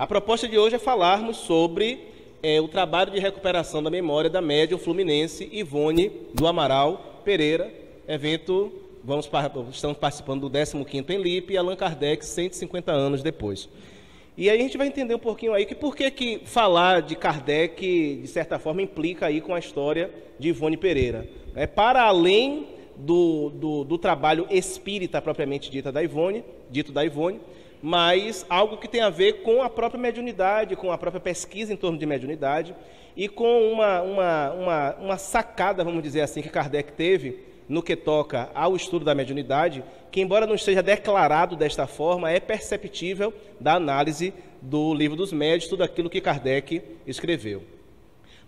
A proposta de hoje é falarmos sobre o trabalho de recuperação da memória da médium fluminense Ivone do Amaral Pereira, evento, estamos participando do 15º Enlip e Allan Kardec 150 anos depois. E aí a gente vai entender um pouquinho aí que por que falar de Kardec, de certa forma, implica aí com a história de Ivone Pereira. Para além do trabalho espírita propriamente dito da Ivone, mas algo que tem a ver com a própria mediunidade, com a própria pesquisa em torno de mediunidade e com uma sacada, vamos dizer assim, que Kardec teve no que toca ao estudo da mediunidade, que embora não esteja declarado desta forma, é perceptível da análise do Livro dos Médiuns, tudo aquilo que Kardec escreveu.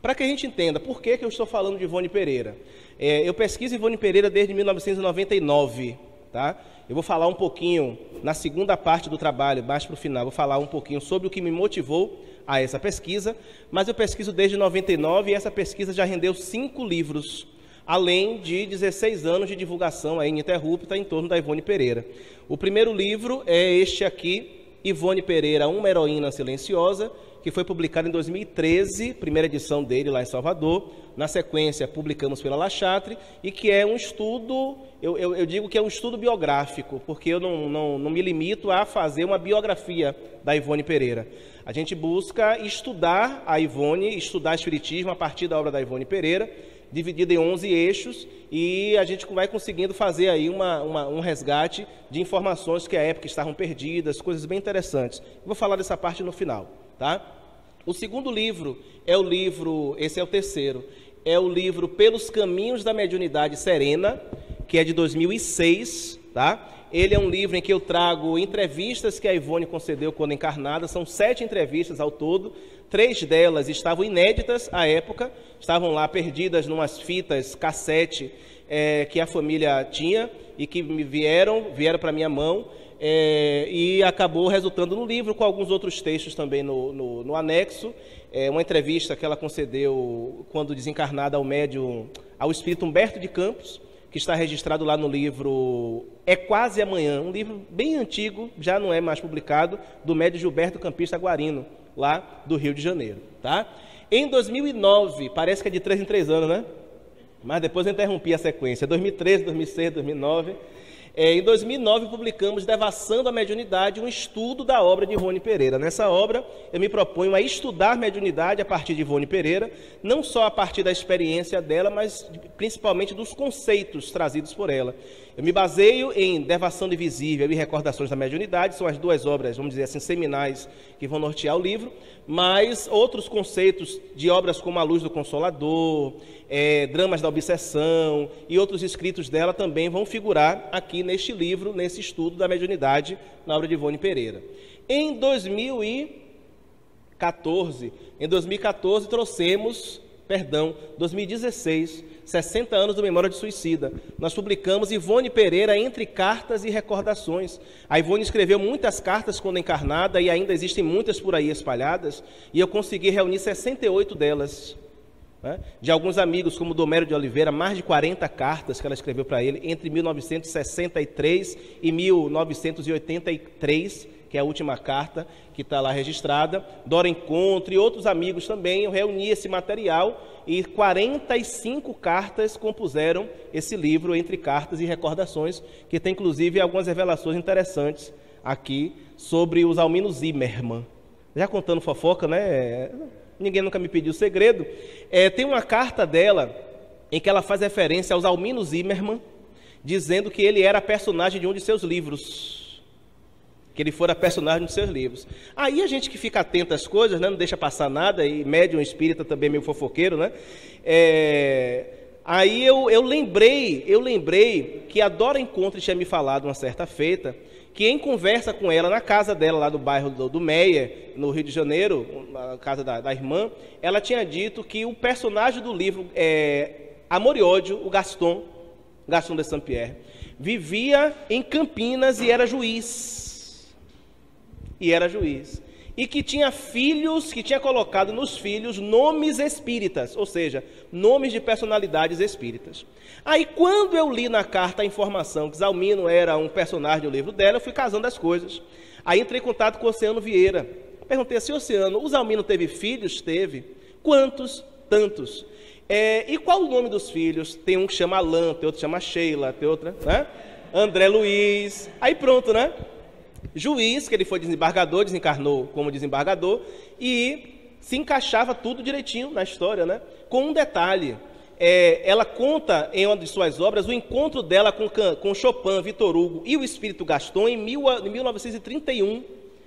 Para que a gente entenda por que eu estou falando de Ivone Pereira, eu pesquiso Ivone Pereira desde 1999, tá? Eu vou falar um pouquinho, na segunda parte do trabalho, mais para o final, vou falar um pouquinho sobre o que me motivou a essa pesquisa, mas eu pesquiso desde 99 e essa pesquisa já rendeu 5 livros, além de 16 anos de divulgação aí ininterrupta em torno da Ivone Pereira. O primeiro livro é este aqui, Ivone Pereira, Uma Heroína Silenciosa, que foi publicado em 2013, primeira edição dele lá em Salvador. Na sequência, publicamos pela La Chatre, e que é um estudo, eu digo que é um estudo biográfico, porque eu não me limito a fazer uma biografia da Ivone Pereira. A gente busca estudar a Ivone, estudar Espiritismo a partir da obra da Ivone Pereira, dividida em 11 eixos, e a gente vai conseguindo fazer aí um resgate de informações que à época estavam perdidas, coisas bem interessantes. Vou falar dessa parte no final, tá? O segundo livro é o livro, esse é o terceiro, é o livro Pelos Caminhos da Mediunidade Serena, que é de 2006, tá? Ele é um livro em que eu trago entrevistas que a Ivone concedeu quando encarnada, são 7 entrevistas ao todo, 3 delas estavam inéditas à época, estavam lá perdidas em umas fitas cassete que a família tinha e que vieram para minha mão, e acabou resultando no livro, com alguns outros textos também no anexo. Uma entrevista que ela concedeu quando desencarnada ao espírito Humberto de Campos, que está registrado lá no livro É Quase Amanhã, um livro bem antigo, já não é mais publicado, do médium Gilberto Campista Guarino, lá do Rio de Janeiro, tá? Em 2009, parece que é de 3 em 3 anos, né? Mas depois eu interrompi a sequência, 2013, 2006, 2009. Em 2009, publicamos Devassando a Mediunidade, um estudo da obra de Ivone Pereira. Nessa obra, eu me proponho a estudar mediunidade a partir de Ivone Pereira, não só a partir da experiência dela, mas principalmente dos conceitos trazidos por ela. Eu me baseio em Devassando Invisível e Recordações da Mediunidade, são as 2 obras, vamos dizer assim, seminais, que vão nortear o livro, mas outros conceitos de obras como A Luz do Consolador, Dramas da Obsessão e outros escritos dela também vão figurar aqui neste livro, nesse estudo da mediunidade na obra de Ivone Pereira. Em 2016, trouxemos, 2016, 60 anos do Memória de Suicida. Nós publicamos Ivone Pereira Entre Cartas e Recordações. A Ivone escreveu muitas cartas quando encarnada e ainda existem muitas por aí espalhadas, e eu consegui reunir 68 delas. De alguns amigos, como Domero de Oliveira, mais de 40 cartas que ela escreveu para ele entre 1963 e 1983, que é a última carta que está lá registrada. Dora Encontro e outros amigos também, eu reuni esse material e 45 cartas compuseram esse livro Entre Cartas e Recordações, que tem inclusive algumas revelações interessantes aqui sobre os Almino Zimmermann. Já contando fofoca, né? Ninguém nunca me pediu segredo. Tem uma carta dela em que ela faz referência aos Almino Zimmermann, dizendo que ele era personagem de um de seus livros. Que ele fora personagem de seus livros. Aí a gente que fica atento às coisas, né, não deixa passar nada, e médium espírita também é meio fofoqueiro, né? Aí eu lembrei que a Dora Encontro tinha me falado uma certa feita, que em conversa com ela, na casa dela, lá do bairro do Meia, no Rio de Janeiro, na casa da irmã, ela tinha dito que o personagem do livro, Amor e Ódio, o Gaston de Saint-Pierre, vivia em Campinas e era juiz. E que tinha filhos, que tinha colocado nos filhos nomes espíritas, ou seja, nomes de personalidades espíritas. Aí, quando eu li na carta a informação que Zalmino era um personagem do livro dela, eu fui casando as coisas. Aí entrei em contato com o Oceano Vieira. Eu perguntei assim, Oceano, o Zalmino teve filhos? Teve. Quantos? Tantos. E qual o nome dos filhos? Tem um que chama Alain, tem outro que chama Sheila, tem outra, né? André Luiz. Aí pronto, né? Juiz, que ele foi desembargador, desencarnou como desembargador, e se encaixava tudo direitinho na história, né? Com um detalhe, ela conta em uma de suas obras o encontro dela com Chopin, Victor Hugo e o espírito Gaston em 1931.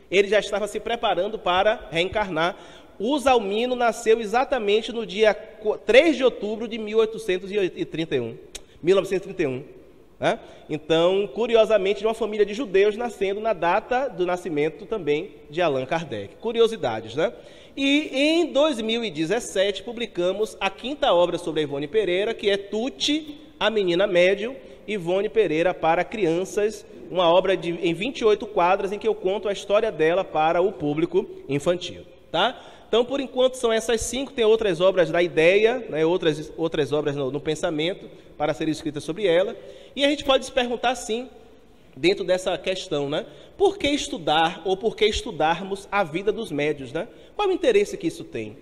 Ele já estava se preparando para reencarnar. O Zalmino nasceu exatamente no dia 3 de outubro de 1931. Né? Então, curiosamente, de uma família de judeus nascendo na data do nascimento também de Allan Kardec. Curiosidades, né? E em 2017 publicamos a 5ª obra sobre a Ivone Pereira, que é Tuti, a Menina Médium, Ivone Pereira para crianças, uma obra em 28 quadras em que eu conto a história dela para o público infantil, tá? Então, por enquanto, são essas 5, tem outras obras da ideia, né, outras obras no pensamento para serem escritas sobre ela. E a gente pode se perguntar, sim, dentro dessa questão, né? Por que estudar ou por que estudarmos a vida dos médiuns, né? Qual o interesse que isso tem?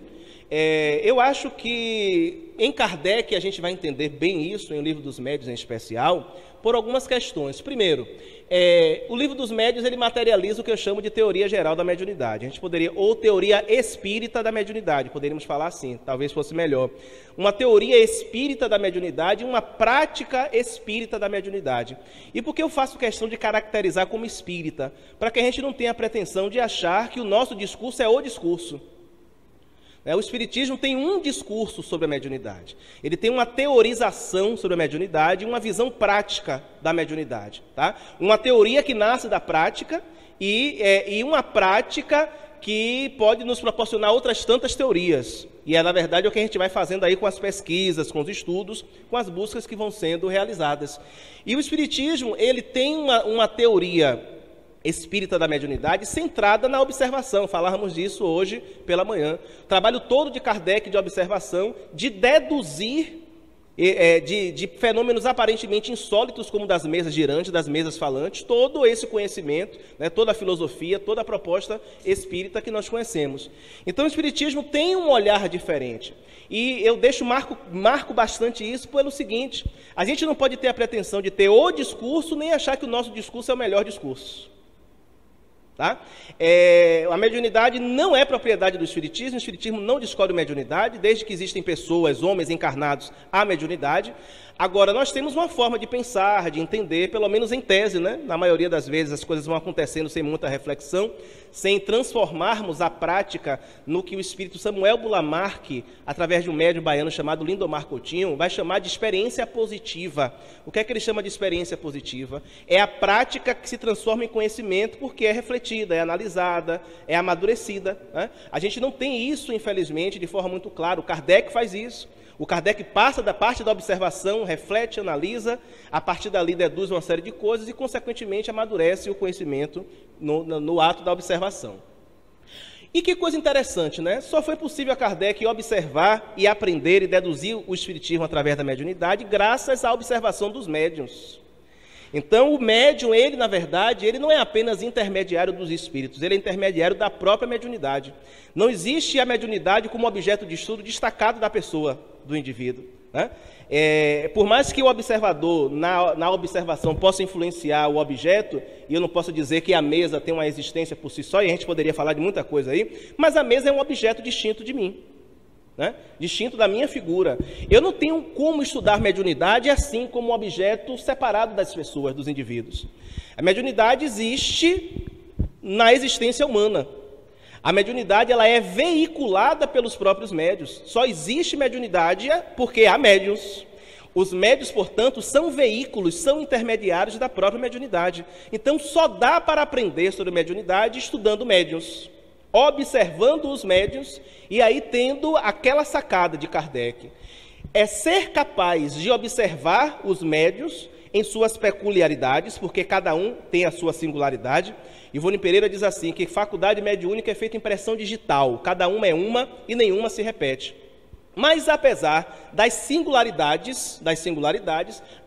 Eu acho que em Kardec a gente vai entender bem isso, em O Livro dos Médiuns em especial, por algumas questões. Primeiro, o Livro dos Médiuns ele materializa o que eu chamo de teoria geral da mediunidade. A gente poderia, ou teoria espírita da mediunidade, poderíamos falar assim, talvez fosse melhor. Uma teoria espírita da mediunidade e uma prática espírita da mediunidade. E por que eu faço questão de caracterizar como espírita? Para que a gente não tenha a pretensão de achar que o nosso discurso é o discurso. O Espiritismo tem um discurso sobre a mediunidade. Ele tem uma teorização sobre a mediunidade e uma visão prática da mediunidade. Tá? Uma teoria que nasce da prática e uma prática que pode nos proporcionar outras tantas teorias. E na verdade, é o que a gente vai fazendo aí com as pesquisas, com os estudos, com as buscas que vão sendo realizadas. E o Espiritismo, ele tem uma teoria espírita da mediunidade, centrada na observação. Falávamos disso hoje pela manhã. O trabalho todo de Kardec de observação, de deduzir de fenômenos aparentemente insólitos, como das mesas girantes, das mesas falantes, todo esse conhecimento, né, toda a filosofia, toda a proposta espírita que nós conhecemos. Então o Espiritismo tem um olhar diferente. E eu marco bastante isso pelo seguinte: a gente não pode ter a pretensão de ter o discurso, nem achar que o nosso discurso é o melhor discurso. Tá? A mediunidade não é propriedade do Espiritismo, o Espiritismo não descobre mediunidade, desde que existem pessoas, homens encarnados, há mediunidade. Agora, nós temos uma forma de pensar, de entender, pelo menos em tese, né? Na maioria das vezes as coisas vão acontecendo sem muita reflexão, sem transformarmos a prática no que o espírito Samuel Bulamarque, através de um médium baiano chamado Lindomar Coutinho, vai chamar de experiência positiva. O que é que ele chama de experiência positiva? É a prática que se transforma em conhecimento porque é refletida, é analisada, é amadurecida, né? A gente não tem isso, infelizmente, de forma muito clara. O Kardec faz isso. O Kardec passa da parte da observação, reflete, analisa, a partir dali deduz uma série de coisas e, consequentemente, amadurece o conhecimento no ato da observação. E que coisa interessante, né? Só foi possível a Kardec observar e aprender e deduzir o Espiritismo através da mediunidade graças à observação dos médiuns. Então, o médium, ele, na verdade, ele não é apenas intermediário dos espíritos, ele é intermediário da própria mediunidade. Não existe a mediunidade como objeto de estudo destacado da pessoa, do indivíduo, né? Por mais que o observador, na observação, possa influenciar o objeto, e eu não posso dizer que a mesa tem uma existência por si só, e a gente poderia falar de muita coisa aí, mas a mesa é um objeto distinto de mim, né? Distinto da minha figura. Eu não tenho como estudar mediunidade assim como um objeto separado das pessoas, dos indivíduos. A mediunidade existe na existência humana. A mediunidade ela é veiculada pelos próprios médiuns. Só existe mediunidade porque há médiuns. Os médiuns, portanto, são veículos, são intermediários da própria mediunidade. Então, só dá para aprender sobre mediunidade estudando médiuns, observando os médiuns e aí tendo aquela sacada de Kardec. É ser capaz de observar os médiuns em suas peculiaridades, porque cada um tem a sua singularidade. Ivone Pereira diz assim, que faculdade mediúnica é feita em impressão digital, cada uma é uma e nenhuma se repete. Mas, apesar das singularidades,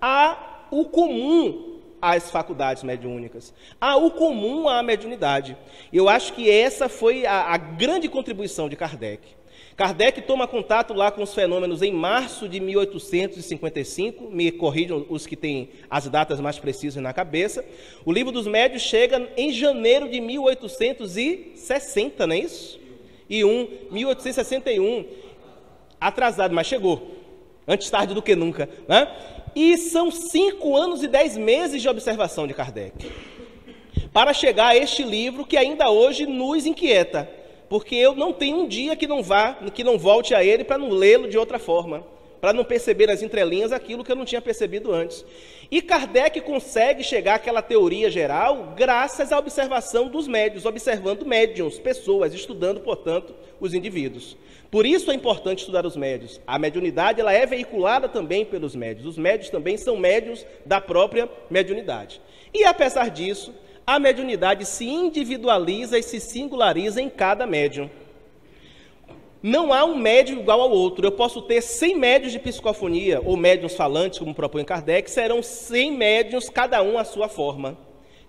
há o comum às faculdades mediúnicas. Há o comum à mediunidade. Eu acho que essa foi a grande contribuição de Kardec. Kardec toma contato lá com os fenômenos em março de 1855, me corrijam os que têm as datas mais precisas na cabeça. O Livro dos Médiuns chega em janeiro de 1860, não é isso? 1861, atrasado, mas chegou. Antes tarde do que nunca, né? E são 5 anos e 10 meses de observação de Kardec, para chegar a este livro que ainda hoje nos inquieta, porque eu não tenho um dia que não volte a ele para não lê-lo de outra forma, para não perceber nas entrelinhas aquilo que eu não tinha percebido antes. E Kardec consegue chegar àquela teoria geral graças à observação dos médiuns, observando médiuns, pessoas, estudando, portanto, os indivíduos. Por isso é importante estudar os médiuns. A mediunidade ela é veiculada também pelos médiuns. Os médiuns também são médiuns da própria mediunidade. E apesar disso, a mediunidade se individualiza e se singulariza em cada médium. Não há um médium igual ao outro. Eu posso ter 100 médiuns de psicofonia, ou médiuns falantes, como propõe Kardec, serão 100 médiuns, cada um à sua forma.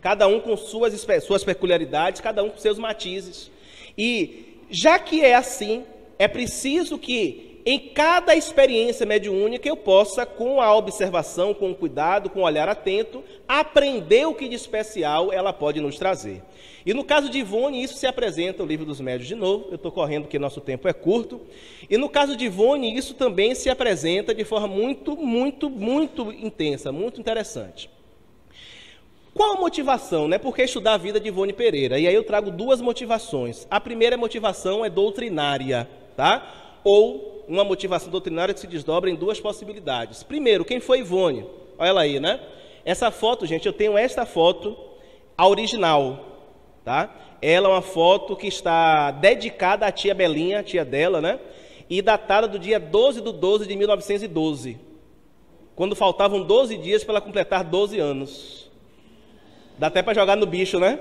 Cada um com suas peculiaridades, cada um com seus matizes. E, já que é assim, é preciso que em cada experiência mediúnica eu possa, com a observação, com o cuidado, com o olhar atento, aprender o que de especial ela pode nos trazer. E no caso de Ivone, isso se apresenta no Livro dos Médiuns de novo, eu estou correndo porque nosso tempo é curto, e no caso de Ivone, isso também se apresenta de forma muito intensa, muito interessante. Qual a motivação, né? Por que estudar a vida de Ivone Pereira? E aí eu trago 2 motivações. A primeira motivação é doutrinária, tá? Ou uma motivação doutrinária que se desdobra em 2 possibilidades. Primeiro, quem foi Ivone? Olha ela aí, né? Essa foto, gente, eu tenho esta foto, a original, tá? Ela é uma foto que está dedicada à tia Belinha, a tia dela, né? E datada do dia 12/12 de 1912, quando faltavam 12 dias para ela completar 12 anos. Dá até para jogar no bicho, né?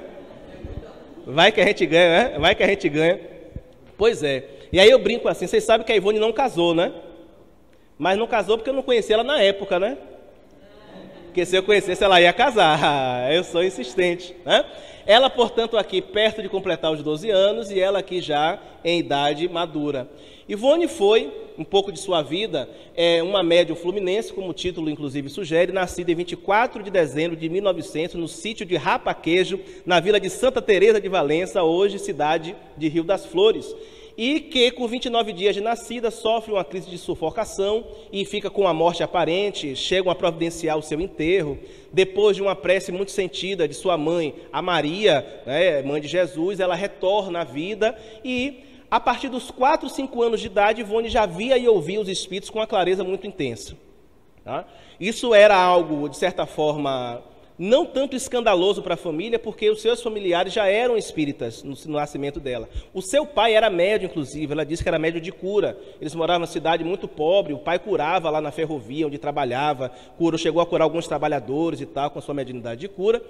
Vai que a gente ganha, né? Vai que a gente ganha. Pois é. E aí eu brinco assim, vocês sabem que a Ivone não casou, né? Mas não casou porque eu não conhecia ela na época, né? Porque se eu conhecesse, ela ia casar. Eu sou insistente, né? Ela, portanto, aqui perto de completar os 12 anos e ela aqui já em idade madura. Ivone foi, um pouco de sua vida, uma médium fluminense, como o título inclusive sugere, nascida em 24 de dezembro de 1900, no sítio de Rapaquejo, na vila de Santa Teresa de Valença, hoje cidade de Rio das Flores. E que, com 29 dias de nascida, sofre uma crise de sufocação e fica com a morte aparente, chegam a providenciar o seu enterro. Depois de uma prece muito sentida de sua mãe, a Maria, né, mãe de Jesus, ela retorna à vida e, a partir dos 4, 5 anos de idade, Ivone já via e ouvia os espíritos com uma clareza muito intensa. Tá? Isso era algo, de certa forma, não tanto escandaloso para a família, porque os seus familiares já eram espíritas no nascimento dela. O seu pai era médium, inclusive, ela disse que era médium de cura. Eles moravam numa cidade muito pobre, o pai curava lá na ferrovia onde trabalhava, chegou a curar alguns trabalhadores e tal, com a sua mediunidade de cura.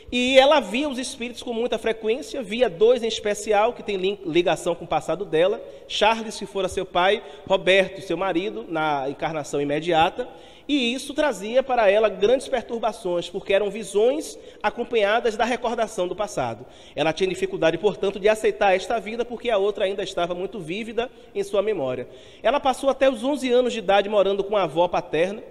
E ela via os espíritos com muita frequência, via 2 em especial, que tem ligação com o passado dela, Charles, que fora seu pai, Roberto, seu marido, na encarnação imediata. E isso trazia para ela grandes perturbações, porque eram visões acompanhadas da recordação do passado. Ela tinha dificuldade, portanto, de aceitar esta vida, porque a outra ainda estava muito vívida em sua memória. Ela passou até os 11 anos de idade morando com a avó paterna,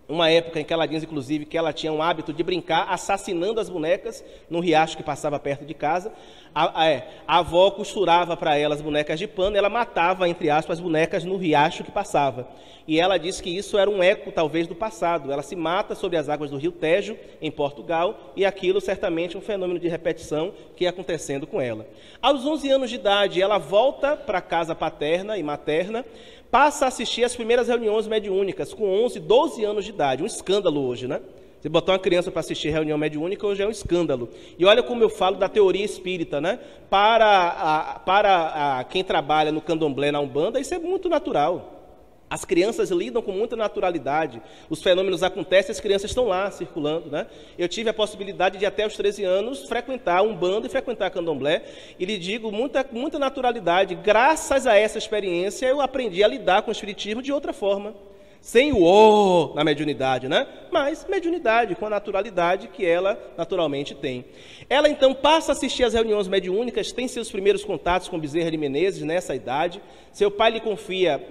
uma época em que ela diz, inclusive, que ela tinha um hábito de brincar assassinando as bonecas num riacho que passava perto de casa. A avó costurava para ela as bonecas de pano, ela matava, entre aspas, as bonecas no riacho que passava. E ela disse que isso era um eco, talvez, do passado. Ela se mata sobre as águas do rio Tejo, em Portugal, e aquilo certamente é um fenômeno de repetição que ia acontecendo com ela. Aos 11 anos de idade, ela volta para a casa paterna e materna, passa a assistir às primeiras reuniões mediúnicas, com 11, 12 anos de idade. Um escândalo hoje, né? Você botar uma criança para assistir reunião mediúnica hoje é um escândalo. E olha como eu falo da teoria espírita, né? Para quem trabalha no candomblé, na Umbanda, isso é muito natural. As crianças lidam com muita naturalidade, os fenômenos acontecem, as crianças estão lá circulando, né? Eu tive a possibilidade de até os 13 anos frequentar Umbanda e frequentar Candomblé, e lhe digo, muita naturalidade. Graças a essa experiência eu aprendi a lidar com o espiritismo de outra forma. Sem o na mediunidade, né? Mas mediunidade, com a naturalidade que ela naturalmente tem. Ela então passa a assistir às reuniões mediúnicas, tem seus primeiros contatos com Bezerra de Menezes nessa idade. Seu pai lhe confia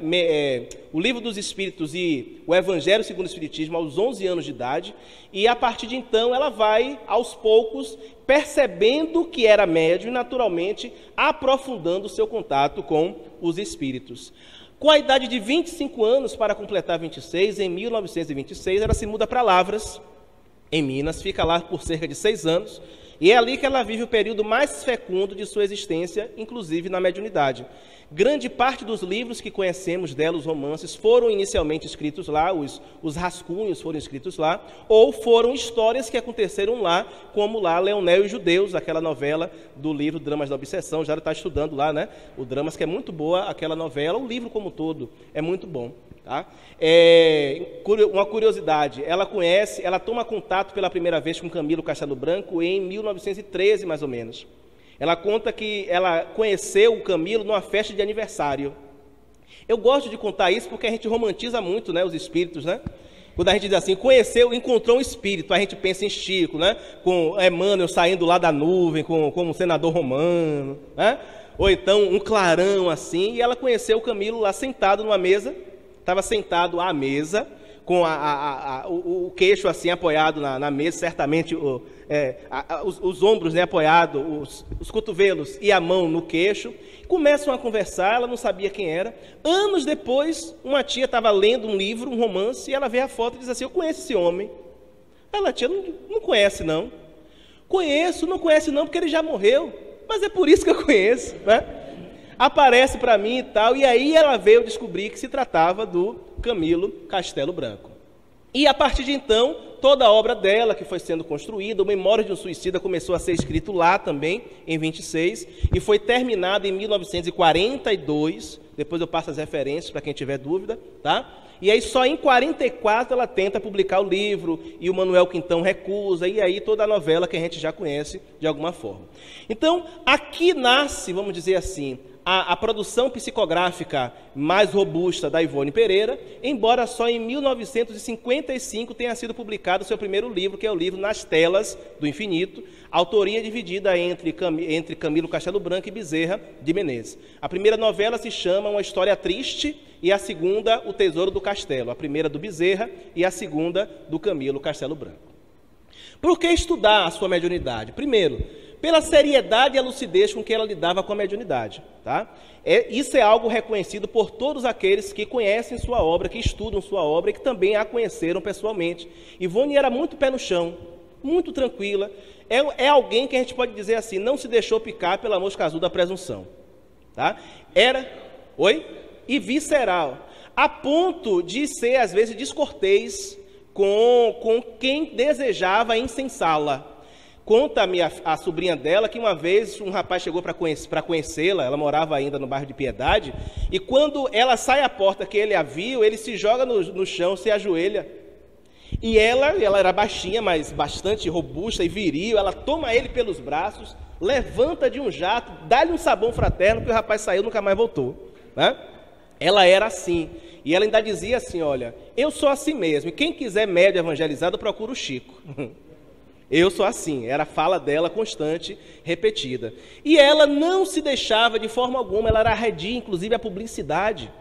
o Livro dos Espíritos e o Evangelho segundo o Espiritismo aos 11 anos de idade. E a partir de então ela vai, aos poucos, percebendo que era médium e naturalmente aprofundando o seu contato com os espíritos. Com a idade de 25 anos, para completar 26, em 1926, ela se muda para Lavras, em Minas, fica lá por cerca de 6 anos, e é ali que ela vive o período mais fecundo de sua existência, inclusive na mediunidade. Grande parte dos livros que conhecemos dela, os romances, foram inicialmente escritos lá, os rascunhos foram escritos lá, ou foram histórias que aconteceram lá, como lá Leonel e os Judeus, aquela novela do livro Dramas da Obsessão. Já está estudando lá, né? O Dramas, que é muito boa aquela novela, o livro como um todo é muito bom. Tá? Uma curiosidade, ela toma contato pela primeira vez com Camilo Castelo Branco em 1913, mais ou menos. Ela conta que ela conheceu o Camilo numa festa de aniversário. Eu gosto de contar isso porque a gente romantiza muito, né, os espíritos, né? Quando a gente diz assim, encontrou um espírito, a gente pensa em Chico, né? Com Emmanuel saindo lá da nuvem, como senador romano, né? Ou então um clarão assim, e ela conheceu o Camilo lá sentado numa mesa, estava sentado à mesa, com o queixo assim apoiado na mesa, certamente os ombros, né, apoiados, os cotovelos e a mão no queixo. Começam a conversar, ela não sabia quem era. Anos depois, uma tia estava lendo um livro, um romance, e ela vê a foto e diz assim, eu conheço esse homem. Ela, tia, não conhece não. Conheço, não conhece não, porque ele já morreu. Mas é por isso que eu conheço, né? Aparece para mim e tal, e aí ela veio descobrir que se tratava do Camilo Castelo Branco. E a partir de então, toda a obra dela que foi sendo construída, o Memórias de um Suicida começou a ser escrito lá também, em 26, e foi terminado em 1942, depois eu passo as referências para quem tiver dúvida, tá? E aí só em 44 ela tenta publicar o livro, e o Manuel Quintão recusa, e aí toda a novela que a gente já conhece de alguma forma. Então, aqui nasce, vamos dizer assim, a produção psicográfica mais robusta da Ivone Pereira, embora só em 1955 tenha sido publicado o seu primeiro livro, que é o livro Nas Telas do Infinito, autoria dividida entre Camilo Castelo Branco e Bezerra de Menezes. A primeira novela se chama Uma História Triste e a segunda, O Tesouro do Castelo. A primeira do Bezerra e a segunda do Camilo Castelo Branco. Por que estudar a sua mediunidade? Primeiro, pela seriedade e a lucidez com que ela lidava com a mediunidade. Tá? Isso é algo reconhecido por todos aqueles que conhecem sua obra, que estudam sua obra e que também a conheceram pessoalmente. Ivone era muito pé no chão, muito tranquila. É alguém que a gente pode dizer assim, não se deixou picar pela mosca azul da presunção. Tá? E visceral, a ponto de ser, às vezes, descortês com quem desejava incensá-la. Conta a sobrinha dela que uma vez um rapaz chegou para conhecê-la, ela morava ainda no bairro de Piedade, e quando ela sai à porta que ele a viu, ele se joga no chão, se ajoelha. E ela era baixinha, mas bastante robusta e viril, ela toma ele pelos braços, levanta de um jato, dá-lhe um sabão fraterno, que o rapaz saiu e nunca mais voltou. Né? Ela era assim, e ela ainda dizia assim, olha, eu sou assim mesmo, e quem quiser médio evangelizado, procura o Chico. Eu sou assim, era a fala dela constante, repetida. E ela não se deixava de forma alguma, ela era arredia, inclusive, a publicidade.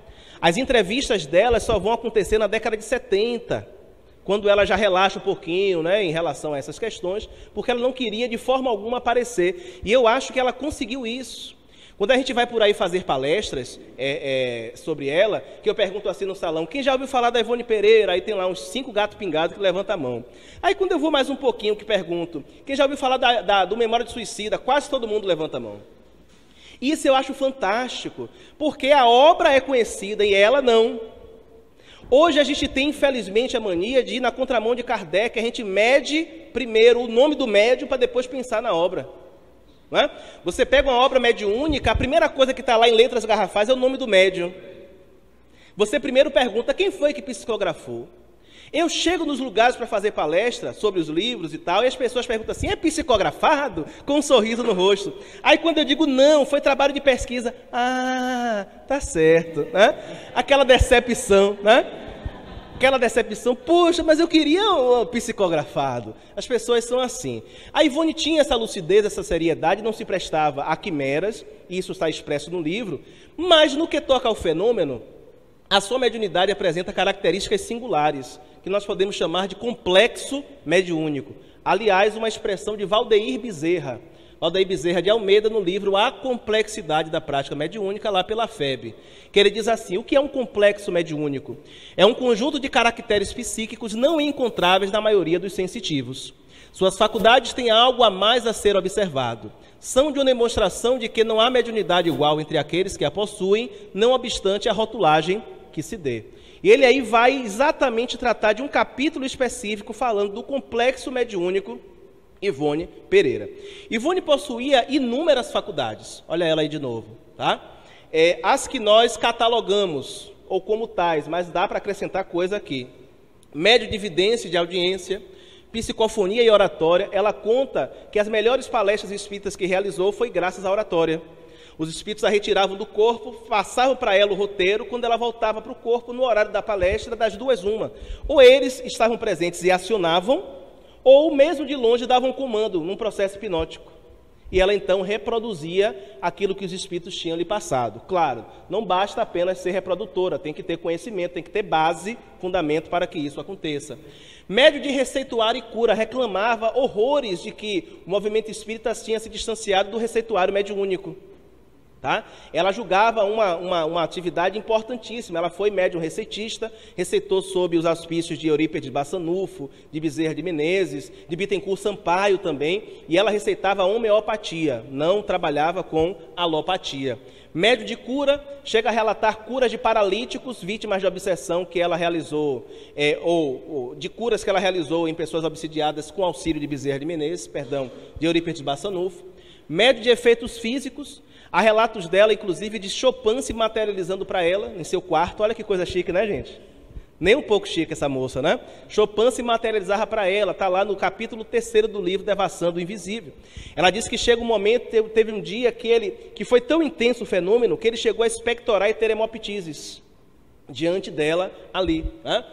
As entrevistas dela só vão acontecer na década de 70, quando ela já relaxa um pouquinho, né, em relação a essas questões, porque ela não queria de forma alguma aparecer. E eu acho que ela conseguiu isso. Quando a gente vai por aí fazer palestras sobre ela, que eu pergunto assim no salão, quem já ouviu falar da Ivone Pereira? Aí tem lá uns 5 gatos pingados que levantam a mão. Aí quando eu vou mais um pouquinho, que pergunto, quem já ouviu falar do Memória de Suicida? Quase todo mundo levanta a mão. Isso eu acho fantástico, porque a obra é conhecida e ela não. Hoje a gente tem, infelizmente, a mania de ir na contramão de Kardec, a gente mede primeiro o nome do médium para depois pensar na obra. Não é? Você pega uma obra mediúnica, a primeira coisa que está lá em letras garrafais é o nome do médium. Você primeiro pergunta, quem foi que psicografou? Eu chego nos lugares para fazer palestra sobre os livros e tal, e as pessoas perguntam assim, é psicografado? Com um sorriso no rosto. Aí quando eu digo não, foi trabalho de pesquisa, tá certo, né? Aquela decepção, né? Aquela decepção, poxa, mas eu queria um psicografado. As pessoas são assim. A Ivone tinha essa lucidez, essa seriedade, não se prestava a quimeras, e isso está expresso no livro, mas no que toca ao fenômeno, a sua mediunidade apresenta características singulares, que nós podemos chamar de complexo mediúnico. Aliás, uma expressão de Valdeir Bezerra de Almeida, no livro A Complexidade da Prática Mediúnica, lá pela FEB, que ele diz assim: o que é um complexo mediúnico? É um conjunto de caracteres psíquicos não encontráveis na maioria dos sensitivos. Suas faculdades têm algo a mais a ser observado. São de uma demonstração de que não há mediunidade igual entre aqueles que a possuem, não obstante a rotulagem que se dê. E ele aí vai exatamente tratar de um capítulo específico falando do complexo mediúnico Ivone Pereira. Ivone possuía inúmeras faculdades, olha ela aí de novo, tá? As que nós catalogamos, ou como tais, mas dá para acrescentar coisa aqui. Médio de vidência e de audiência, psicofonia e oratória. Ela conta que as melhores palestras espíritas que realizou foi graças à oratória. Os espíritos a retiravam do corpo, passavam para ela o roteiro, quando ela voltava para o corpo, no horário da palestra, das duas uma. Ou eles estavam presentes e acionavam, ou mesmo de longe davam um comando num processo hipnótico. E ela então reproduzia aquilo que os espíritos tinham lhe passado. Claro, não basta apenas ser reprodutora, tem que ter conhecimento, tem que ter base, fundamento para que isso aconteça. Médio de receituário e cura, reclamava horrores de que o movimento espírita tinha se distanciado do receituário mediúnico. Tá? Ela julgava uma atividade importantíssima. Ela foi médium receitista, receitou sob os auspícios de Eurípides Bassanufo, de Bezerra de Menezes, de Bittencourt Sampaio também, e ela receitava homeopatia, não trabalhava com alopatia. Médio de cura, chega a relatar curas de paralíticos, vítimas de obsessão que ela realizou, ou de curas que ela realizou em pessoas obsidiadas com auxílio de Bezerra de Menezes, de Eurípides Bassanufo. Médio de efeitos físicos, há relatos dela, inclusive, de Chopin se materializando para ela, em seu quarto. Olha que coisa chique, né, gente? Nem um pouco chique essa moça, né? Chopin se materializava para ela, está lá no capítulo 3º do livro Devassando o Invisível. Ela disse que chega um momento, teve um dia que foi tão intenso o fenômeno, que ele chegou a expectorar e ter hemoptises diante dela ali. Né?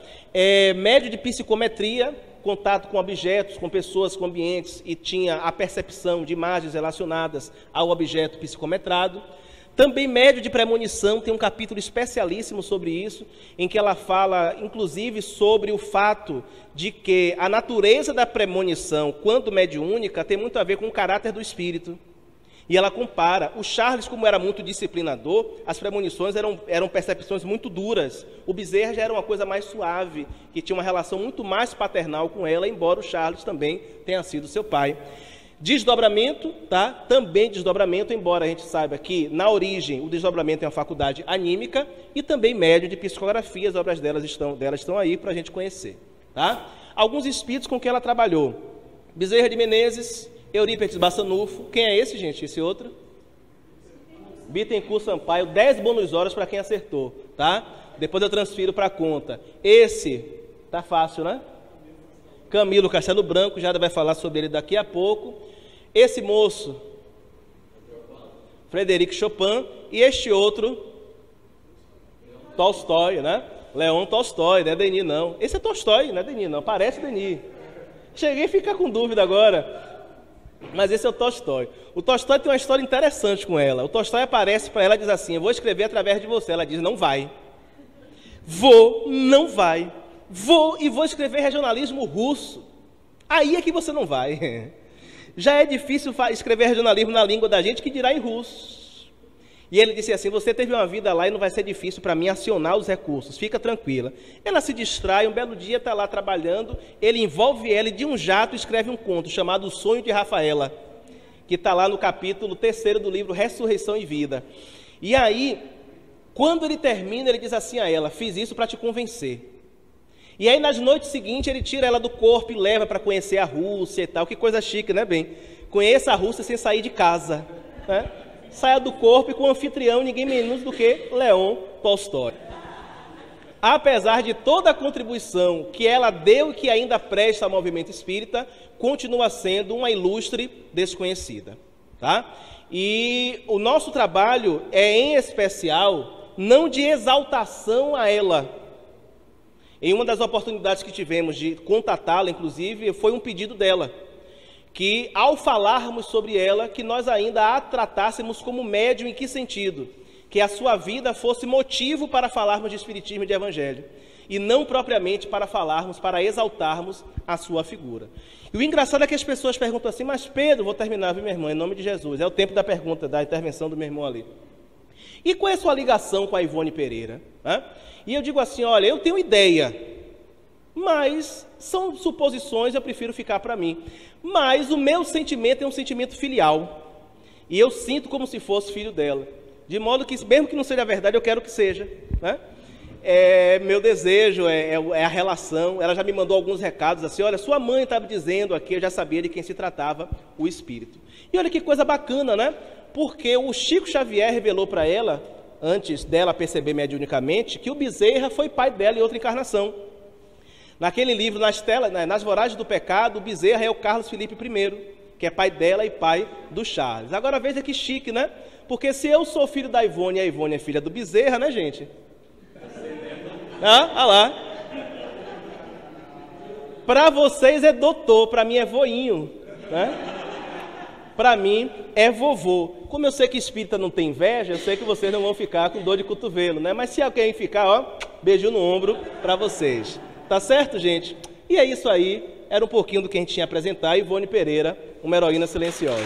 Médio de psicometria, contato com objetos, com pessoas, com ambientes, e tinha a percepção de imagens relacionadas ao objeto psicometrado. Também médio de premonição, tem um capítulo especialíssimo sobre isso, em que ela fala, inclusive, sobre o fato de que a natureza da premonição, quando mediúnica, tem muito a ver com o caráter do espírito. E ela compara. O Charles, como era muito disciplinador, as premonições eram percepções muito duras. O Bezerra já era uma coisa mais suave, que tinha uma relação muito mais paternal com ela, embora o Charles também tenha sido seu pai. Desdobramento, tá? Também desdobramento, embora a gente saiba que, na origem, o desdobramento é uma faculdade anímica, e também médio de psicografia, as obras delas estão aí para a gente conhecer. Tá? Alguns espíritos com que ela trabalhou. Bezerra de Menezes, Eurípides Bassanufo. Quem é esse, gente? Esse outro? Bittencourt Sampaio. 10 bônus horas para quem acertou, tá? Depois eu transfiro para a conta. Esse, tá fácil, né? Camilo Castelo Branco, já vai falar sobre ele daqui a pouco. Esse moço, Frederic Chopin. E este outro, Tolstói, né? Leon Tolstói, não é Denis, não. Esse é Tolstói, não é Denis, não. Parece Denis. Cheguei a ficar com dúvida agora. Mas esse é o Tolstói. O Tolstói tem uma história interessante com ela. O Tolstói aparece para ela e diz assim: eu vou escrever através de você. Ela diz: não vai. Não vai. Vou escrever regionalismo russo. Aí é que você não vai. Já é difícil escrever regionalismo na língua da gente, que dirá em russo. E ele disse assim: você teve uma vida lá e não vai ser difícil para mim acionar os recursos, fica tranquila. Ela se distrai, um belo dia está lá trabalhando, ele envolve ela e de um jato escreve um conto chamado O Sonho de Rafaela, que está lá no capítulo 3º do livro Ressurreição e Vida. E aí, quando ele termina, ele diz assim a ela: fiz isso para te convencer. E aí, nas noites seguintes, ele tira ela do corpo e leva para conhecer a Rússia e tal. Que coisa chique, né, bem? Conheça a Rússia sem sair de casa, né? Saia do corpo e com o anfitrião, ninguém menos do que Leon Tolstói. Apesar de toda a contribuição que ela deu e que ainda presta ao movimento espírita, continua sendo uma ilustre desconhecida. Tá? E o nosso trabalho é, em especial, não de exaltação a ela. Em uma das oportunidades que tivemos de contatá-la, inclusive, foi um pedido dela, que ao falarmos sobre ela, que nós ainda a tratássemos como médium. Em que sentido? Que a sua vida fosse motivo para falarmos de espiritismo e de evangelho, e não propriamente para falarmos, para exaltarmos a sua figura. E o engraçado é que as pessoas perguntam assim: mas Pedro, vou terminar, viu, minha irmã, em nome de Jesus, é o tempo da pergunta, da intervenção do meu irmão ali. E qual é a sua ligação com a Ivone Pereira? E eu digo assim: olha, eu tenho ideia, mas são suposições, eu prefiro ficar para mim. Mas o meu sentimento é um sentimento filial, e eu sinto como se fosse filho dela, de modo que, mesmo que não seja verdade, eu quero que seja, né? Meu desejo é a relação. Ela já me mandou alguns recados assim: olha, sua mãe estava dizendo aqui, eu já sabia de quem se tratava o espírito. E olha que coisa bacana, né? Porque o Chico Xavier revelou para ela, antes dela perceber mediunicamente, que o Bezerra foi pai dela em outra encarnação. Naquele livro, Nas Voragens do Pecado, o Bezerra é o Carlos Felipe I, que é pai dela e pai do Charles. Agora veja que chique, né? Porque se eu sou filho da Ivone e a Ivone é filha do Bezerra, né, gente? Olha lá. Para vocês é doutor, para mim é voinho, né? Para mim é vovô. Como eu sei que espírita não tem inveja, eu sei que vocês não vão ficar com dor de cotovelo, né? Mas se alguém ficar, ó, beijo no ombro para vocês. Tá certo, gente? E é isso aí. Era um pouquinho do que a gente tinha a apresentar. Ivone Pereira, uma heroína silenciosa.